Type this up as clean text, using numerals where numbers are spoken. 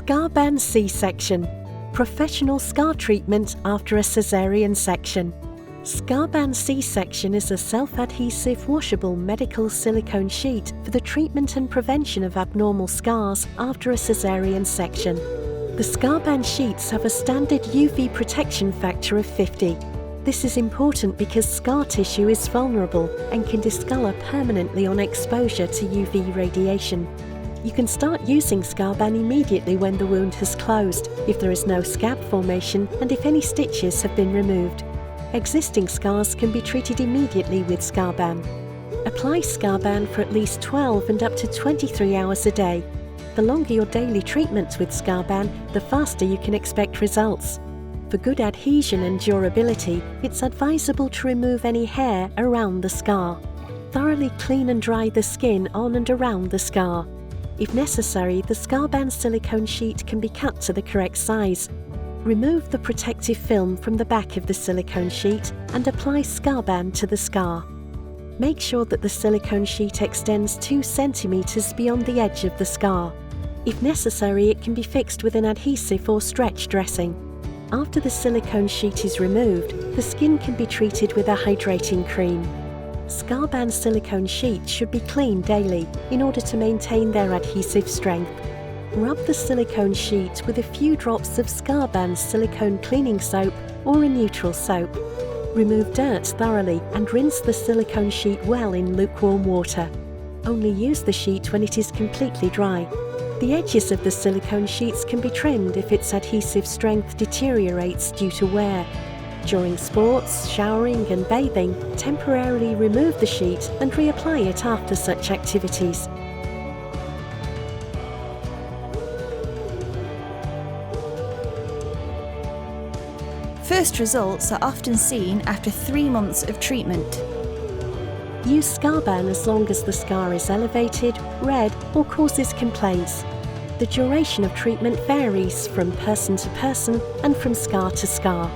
Scarban C-section, professional scar treatment after a caesarean section. Scarban C-section is a self-adhesive washable medical silicone sheet for the treatment and prevention of abnormal scars after a caesarean section. The Scarban sheets have a standard UV protection factor of 50. This is important because scar tissue is vulnerable and can discolor permanently on exposure to UV radiation. You can start using Scarban immediately when the wound has closed, if there is no scab formation and if any stitches have been removed. Existing scars can be treated immediately with Scarban. Apply Scarban for at least 12 and up to 23 hours a day. The longer your daily treatments with Scarban, the faster you can expect results. For good adhesion and durability, it's advisable to remove any hair around the scar. Thoroughly clean and dry the skin on and around the scar. If necessary, the Scarban silicone sheet can be cut to the correct size. Remove the protective film from the back of the silicone sheet and apply Scarban to the scar. Make sure that the silicone sheet extends 2 centimeters beyond the edge of the scar. If necessary, it can be fixed with an adhesive or stretch dressing. After the silicone sheet is removed, the skin can be treated with a hydrating cream. Scarban silicone sheets should be cleaned daily in order to maintain their adhesive strength. Rub the silicone sheet with a few drops of Scarban silicone cleaning soap or a neutral soap. Remove dirt thoroughly and rinse the silicone sheet well in lukewarm water. Only use the sheet when it is completely dry. The edges of the silicone sheets can be trimmed if its adhesive strength deteriorates due to wear. During sports, showering and bathing, temporarily remove the sheet and reapply it after such activities. First results are often seen after 3 months of treatment. Use Scarban as long as the scar is elevated, red or causes complaints. The duration of treatment varies from person to person and from scar to scar.